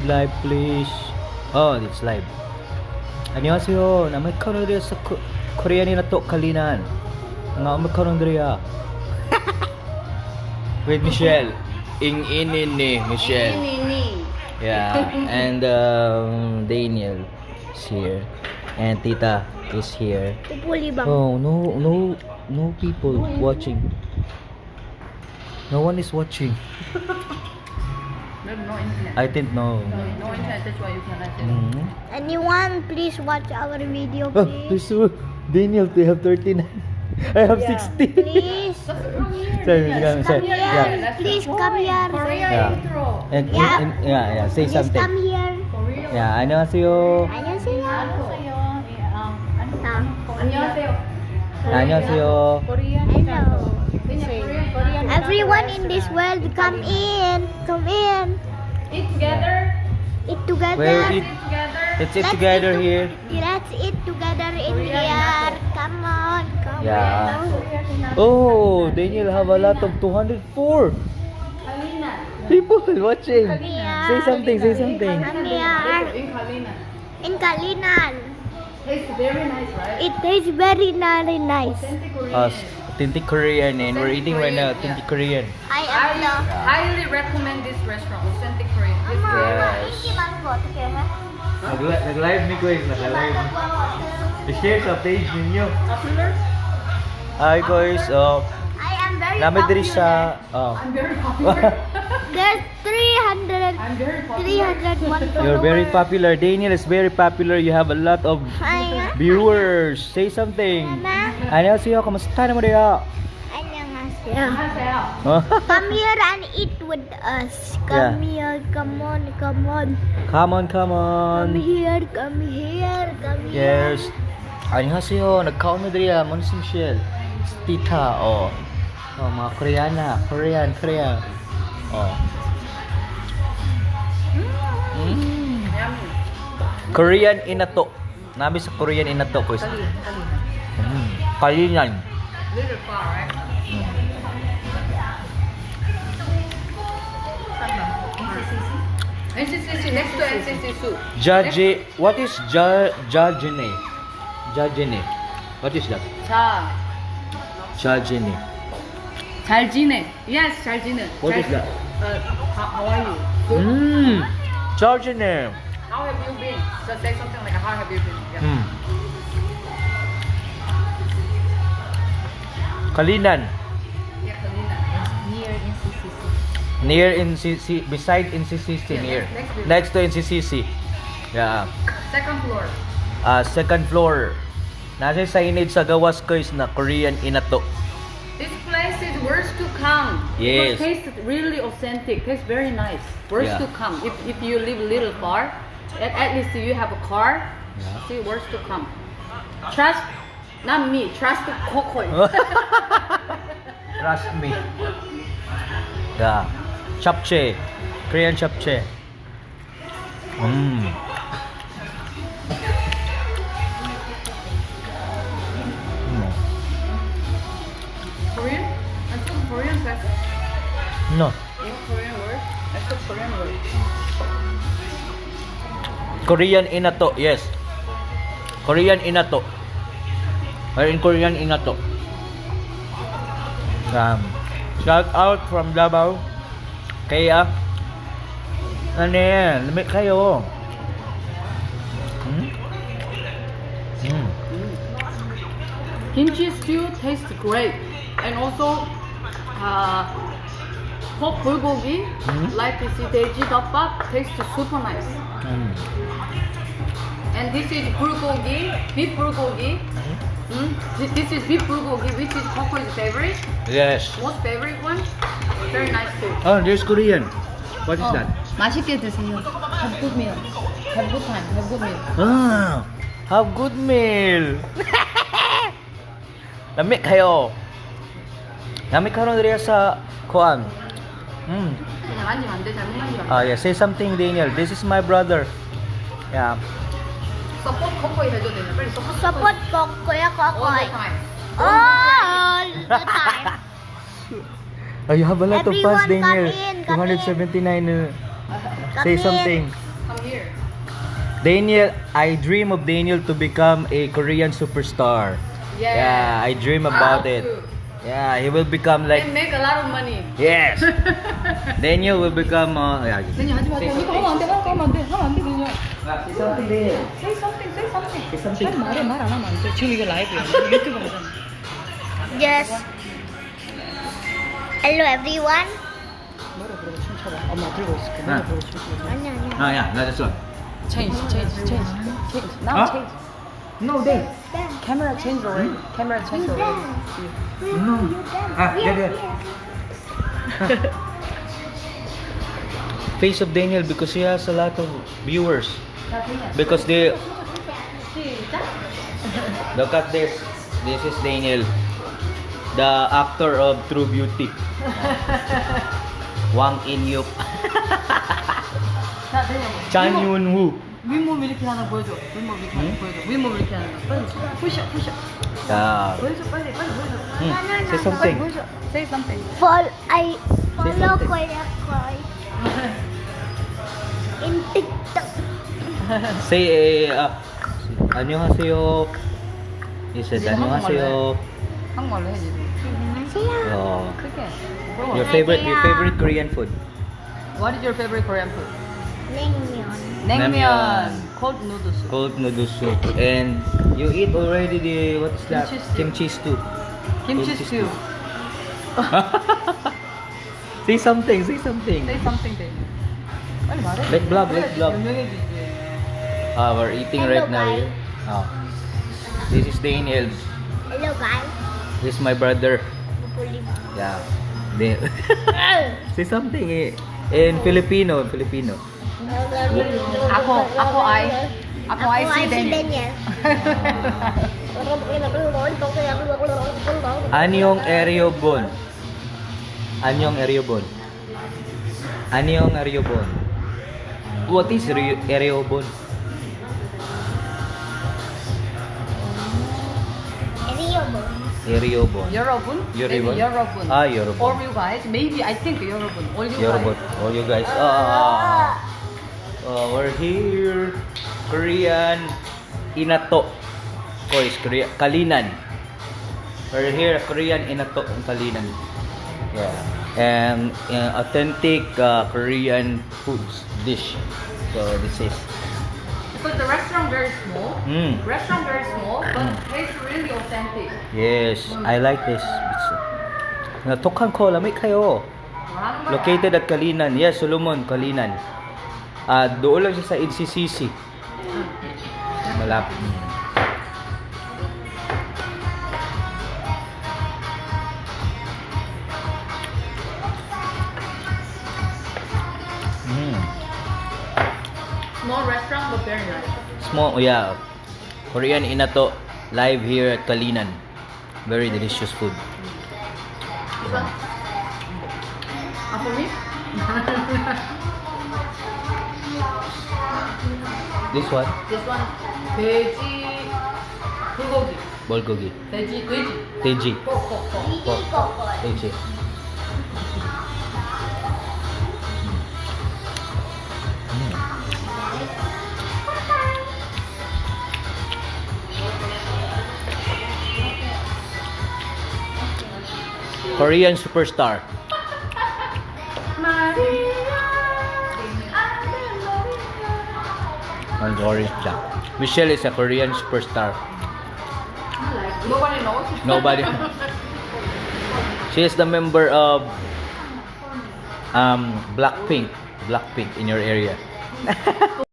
live please. Oh, it's live. 안녕하세요. 남해카노드에서 코리안이나토 칼리난. 남해카노드야. With Michelle. Ini Michelle. Yeah, and Daniel is here, and Tita is here. Oh, no people watching. No one is watching. No internet. I think no. No internet, that's why you cannot see. Anyone, please watch our video, Oh, please. please, Daniel, they have 39. I have 60. Please. Sorry, Please come here. Korea Yeah. intro. And yeah, say Please something. come here. Yeah, 안녕하세요. 안녕하세요. 안녕하세요. Hello. Everyone in this world, come in. Come in. Eat together. Eat together. Where eat? Together. Let's eat together here. Let's eat together in here. Come on. Come Yeah. on. Oh, Daniel have a lot of 204 people watching. Say something, say something. Come here. In Kalina. In Kalinan. Tastes very nice, right? It tastes very nice. Authentic Korean. Authentic Korean, and we're eating right now authentic Korean. I am the... Highly recommend this restaurant, authentic Korean. Yes. Nag-live ni Koy, nag-live. I-share sa page ninyo. Popular? Hi guys, I am very namin diri popular. sa I'm very popular. There's 300, I'm very popular. 301 You're very popular. Daniel is very popular. You have a lot of viewers. Say something. 안녕하세요. kamusta naman dia? 안녕하세요. 안녕하세요. Come here and eat with us. Come here, come on. Come on, come Come on. here, come here, come here. Yes. 안녕하세요. Nagkaon na diri mo si Michelle. Si Tita, oh. Oh, mga Koreana, Korean. Oh. Yummy. Korean inato. Nabi sa Korean inato ko. Kalinan. Little far, right? NCCC, next to NCCC. Jaje, what is jajene? Jajene. What is that? 자, Jajene. 잘 지내. Yes, 잘 지내. What is that? How are you? Good. Jajene. How have you been? So say something like, how have you been? Yeah. Kalinan. Yeah, Kalina. Near NCC, beside NCCC, near. Next to NCCC. Yeah. Second floor. Second floor. Nasa signage sa gawas ko is na Korean inato. This place is worth to come. Yes. Because tastes really authentic. Tastes very nice. Worth Yeah. to come. If you live a little far, at least you have a car. Yeah. See, worth to come. Trust, not me. Trust Kokoy. Trust me. Yeah. Chapche. Korean chapche. Korean? I took Korean class. No. You know Korean word? I took Korean word. Korean inato. Yes. Korean inato. We're in Korean inato. Shout out from Davao. Kaya ano yan? Lamig kayo. Kimchi stew tastes great, and also pork bulgogi, like this 돼지 덮밥, tastes super nice. And this is bulgogi, beef bulgogi. This is beef bulgogi, which is Kokoy's favorite, Yes. most favorite one. Very nice too. Oh, there's Korean. What is that? 맛있게 드세요. Have good meal. Have good time. Have good meal. Have good meal. Lamig kayo. Lamig kayo diri sa kuan. 그냥 만지면 안 돼. 잘못 만지면. Yeah, say something, Daniel. This is my brother. Yeah. 서포트 Kokoy 해줘야 되네. 빨리 서포트. Support Kokoy, All Kokoy. the time. All the time. Oh, you have a lot of fans, Everyone come Daniel. in, come 279. Say in. something. Daniel, I dream of Daniel to become a Korean superstar. Yeah, I dream about it. Yeah, he will become like And make a lot of money. yes. Daniel will become yeah. 그냥 하지 마. Say 이거 하면 안 돼. 하면 안 돼. 하면 안 돼. 그냥. Say something, Daniel. Say something. Say something. Say something. 말 안 하면 안 돼. 지금 이거 라이브야. 유튜브 하잖아. Yes. Hello everyone. 노래 부르고 춤춰봐. 엄마 들고 있을게. 노래 부르고 춤춰봐. 아니야. Ah, yeah, that's one. Change. Now Huh? change. No, Dave. Camera change already. Camera change already. No. Ah, yeah. Face of Daniel because he has a lot of viewers. Because they look at this. This is Daniel, the actor of True Beauty. Wang In-yuk, 자, 내려. Chan Yun-woo. 윗몸 이렇게 하나 보여줘. 윗몸 이렇게 하나 보여줘. 윗몸 이렇게 하나. 빨리 푸셔. Yeah. 보여줘. 빨리 보여줘. Say 빨리 something. 보여줘. Say something. I follow something. Kokoy in TikTok. Say 안녕하세요. He said 안녕하세요. 한국말로 해야지. 안녕하세요. Oh. 크게. Your favorite Korean food? What is your favorite Korean food? 냉면. 냉면. Cold noodles. Cold noodle soup. And you eat already the what's that? Kimchi stew. Kimchi stew. 김치 스튜. Say something. Say something. Say something, Dave. 빨리 말해. Let's vlog, let's vlog. 유명해지지. We're eating Hello, right now. guys. Here. Oh. This is Daniel. Hello guys. This is my brother. Bubuli. Yeah. Say something in Filipino. Ako ay si Daniel. Anyong Eriobon. Anyong Eriobon. Anyong Eriobon. What is Eriobon? Eriobon. 여러분? 여러분? Maybe 여러분. 여러분. Or you guys. Maybe I think 여러분. All you Yorobot. guys. All you guys. We're here. Korean INATO. Korean Korea. Kalinan. We're here. Korean INATO ng Kalinan. Yeah. And authentic Korean foods dish. So this is. Because the restaurant very small. Restaurant very small, but tastes really authentic. Yes, I like this. Tukang ko, lamig kayo. 뭐라는 거야? Located at Kalinan. Yes, Solomon, Kalinan. Doon lang siya sa NCCC. Malapit. Small restaurant, but very nice. Small, yeah. Korean INATO live here at Kalinan. Very delicious food. This one? For me? This one, This one. 돼지 불고기. bulgogi. 돼지. Teji. 꼭. Teji. Korean superstar. Orange Jack. Michelle is a Korean superstar. Nobody knows. Nobody. She is the member of Blackpink in your area.